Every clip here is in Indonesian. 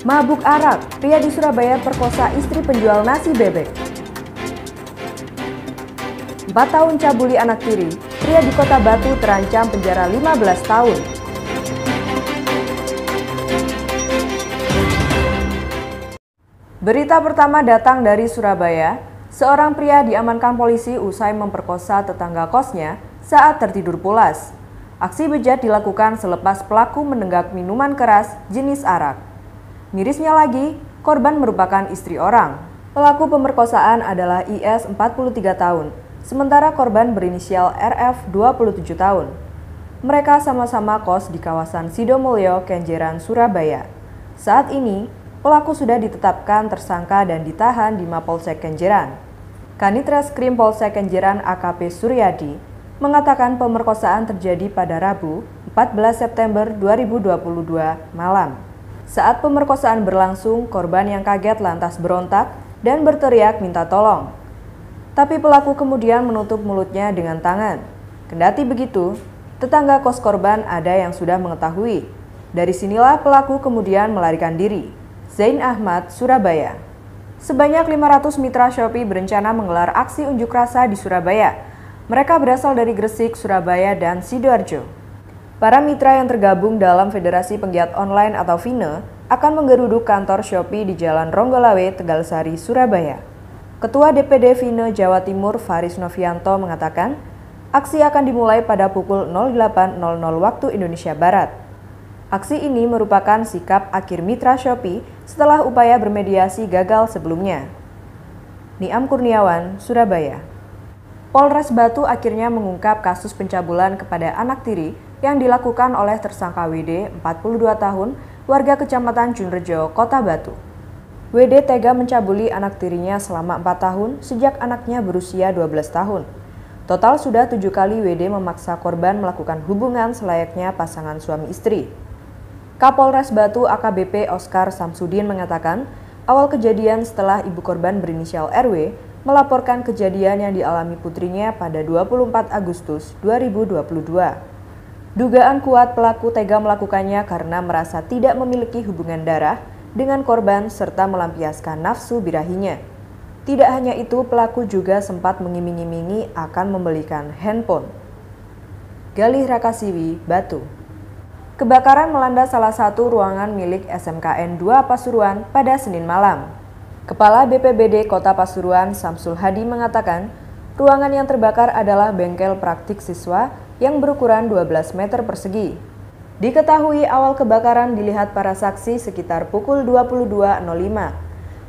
Mabuk arak, pria di Surabaya perkosa istri penjual nasi bebek. 4 tahun cabuli anak tiri, pria di Kota Batu terancam penjara 15 tahun. Berita pertama datang dari Surabaya. Seorang pria diamankan polisi usai memperkosa tetangga kosnya saat tertidur pulas. Aksi bejat dilakukan selepas pelaku menenggak minuman keras jenis arak. Mirisnya lagi, korban merupakan istri orang. Pelaku pemerkosaan adalah IS 43 tahun, sementara korban berinisial RF 27 tahun. Mereka sama-sama kos di kawasan Sidomulyo, Kenjeran, Surabaya. Saat ini, pelaku sudah ditetapkan tersangka dan ditahan di Mapolsek Kenjeran. Kanit Reskrim Polsek Kenjeran AKP Suryadi mengatakan pemerkosaan terjadi pada Rabu 14 September 2022 malam. Saat pemerkosaan berlangsung, korban yang kaget lantas berontak dan berteriak minta tolong. Tapi pelaku kemudian menutup mulutnya dengan tangan. Kendati begitu, tetangga kos korban ada yang sudah mengetahui. Dari sinilah pelaku kemudian melarikan diri. Zain Ahmad, Surabaya. Sebanyak 500 mitra Shopee berencana menggelar aksi unjuk rasa di Surabaya. Mereka berasal dari Gresik, Surabaya, dan Sidoarjo. Para mitra yang tergabung dalam Federasi Penggiat Online atau FINE akan menggeruduk kantor Shopee di Jalan Ronggolawe, Tegalsari, Surabaya. Ketua DPD FINE Jawa Timur Faris Novianto mengatakan, aksi akan dimulai pada pukul 08.00 waktu Indonesia Barat. Aksi ini merupakan sikap akhir mitra Shopee setelah upaya bermediasi gagal sebelumnya. Niam Kurniawan, Surabaya. Polres Batu akhirnya mengungkap kasus pencabulan kepada anak tiri yang dilakukan oleh tersangka WD, 42 tahun, warga Kecamatan Junrejo, Kota Batu. WD tega mencabuli anak tirinya selama 4 tahun sejak anaknya berusia 12 tahun. Total sudah 7 kali WD memaksa korban melakukan hubungan selayaknya pasangan suami istri. Kapolres Batu AKBP Oscar Samsudin mengatakan, awal kejadian setelah ibu korban berinisial RW melaporkan kejadian yang dialami putrinya pada 24 Agustus 2022. Dugaan kuat pelaku tega melakukannya karena merasa tidak memiliki hubungan darah dengan korban serta melampiaskan nafsu birahinya. Tidak hanya itu, pelaku juga sempat mengiming-imingi akan membelikan handphone. Galih Rakasiwi, Batu. Kebakaran melanda salah satu ruangan milik SMKN 2 Pasuruan pada Senin malam. Kepala BPBD Kota Pasuruan Samsul Hadi mengatakan, ruangan yang terbakar adalah bengkel praktik siswa yang berukuran 12 meter persegi. Diketahui awal kebakaran dilihat para saksi sekitar pukul 22.05.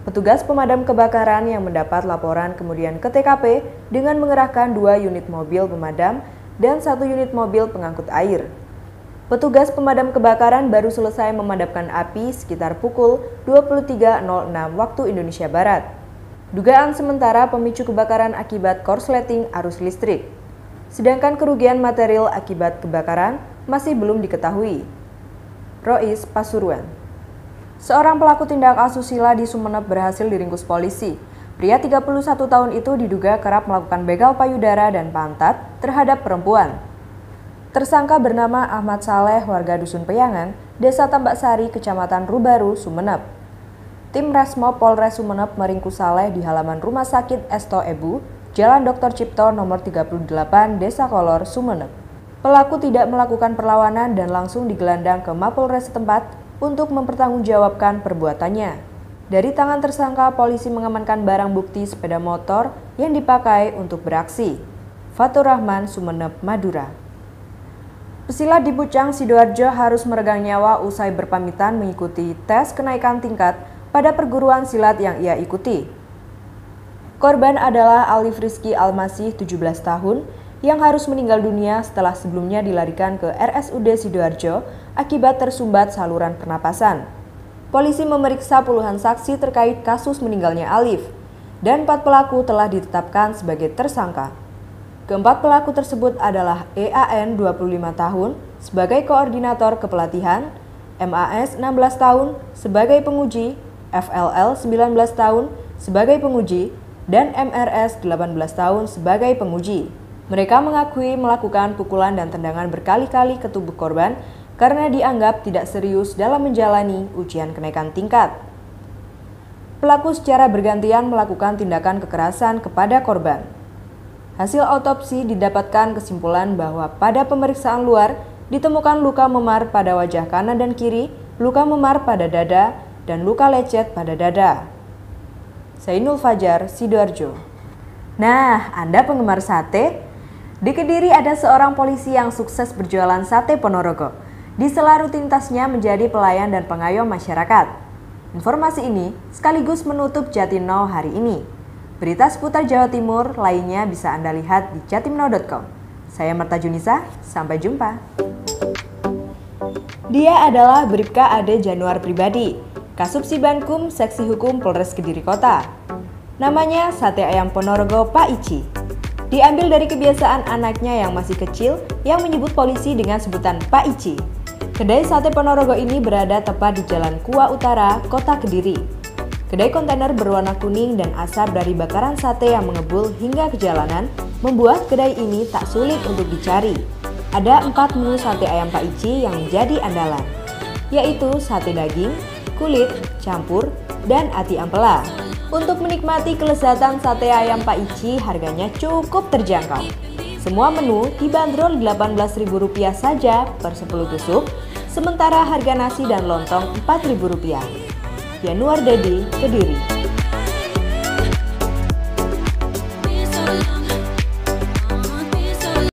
Petugas pemadam kebakaran yang mendapat laporan kemudian ke TKP dengan mengerahkan 2 unit mobil pemadam dan 1 unit mobil pengangkut air. Petugas pemadam kebakaran baru selesai memadamkan api sekitar pukul 23.06 waktu Indonesia Barat. Dugaan sementara pemicu kebakaran akibat korsleting arus listrik. Sedangkan kerugian material akibat kebakaran masih belum diketahui. Rois, Pasuruan. Seorang pelaku tindak asusila di Sumeneb berhasil diringkus polisi. Pria 31 tahun itu diduga kerap melakukan begal payudara dan pantat terhadap perempuan. Tersangka bernama Ahmad Saleh, warga Dusun Peyangan, Desa Tambak Sari, Kecamatan Rubaru, Sumeneb. Tim Resmo Polres Sumeneb meringkus Saleh di halaman Rumah Sakit Esto Ebu, Jalan Dr. Cipto nomor 38, Desa Kolor, Sumeneb. Pelaku tidak melakukan perlawanan dan langsung digelandang ke Mapolres setempat untuk mempertanggungjawabkan perbuatannya. Dari tangan tersangka, polisi mengamankan barang bukti sepeda motor yang dipakai untuk beraksi. Fatur Rahman, Sumeneb, Madura. Pesilat di Pucang, Sidoarjo harus meregang nyawa usai berpamitan mengikuti tes kenaikan tingkat pada perguruan silat yang ia ikuti. Korban adalah Alif Rizky Almasih, 17 tahun, yang harus meninggal dunia setelah sebelumnya dilarikan ke RSUD Sidoarjo akibat tersumbat saluran pernapasan. Polisi memeriksa puluhan saksi terkait kasus meninggalnya Alif, dan 4 pelaku telah ditetapkan sebagai tersangka. Keempat pelaku tersebut adalah EAN 25 tahun sebagai koordinator kepelatihan, MAS 16 tahun sebagai penguji, FLL 19 tahun sebagai penguji, dan MRS 18 tahun sebagai penguji. Mereka mengakui melakukan pukulan dan tendangan berkali-kali ke tubuh korban karena dianggap tidak serius dalam menjalani ujian kenaikan tingkat. Pelaku secara bergantian melakukan tindakan kekerasan kepada korban. Hasil autopsi didapatkan kesimpulan bahwa pada pemeriksaan luar ditemukan luka memar pada wajah kanan dan kiri, luka memar pada dada, dan luka lecet pada dada. Zainul Fajar, Sidoarjo. Nah, Anda penggemar sate? Di Kediri ada seorang polisi yang sukses berjualan sate Ponorogo. Di sela rutinitasnya menjadi pelayan dan pengayom masyarakat. Informasi ini sekaligus menutup Jatim Now hari ini. Berita seputar Jawa Timur lainnya bisa Anda lihat di jatimnow.com. Saya Marta Junisa, sampai jumpa. Dia adalah Bribka Ade Januar pribadi, Kasubsi Bankum Seksi Hukum Polres Kediri Kota. Namanya Sate Ayam Ponorogo Pak Ici. Diambil dari kebiasaan anaknya yang masih kecil yang menyebut polisi dengan sebutan Pak Ici. Kedai Sate Ponorogo ini berada tepat di Jalan Kua Utara, Kota Kediri. Kedai kontainer berwarna kuning dan asap dari bakaran sate yang mengebul hingga ke jalanan membuat kedai ini tak sulit untuk dicari. Ada 4 menu sate ayam Pak Ici yang menjadi andalan, yaitu sate daging, kulit, campur, dan ati ampela. Untuk menikmati kelezatan sate ayam Pak Ici, harganya cukup terjangkau. Semua menu dibanderol Rp18.000 saja per 10 tusuk, sementara harga nasi dan lontong Rp4.000. Yanuar Dedi, Kediri.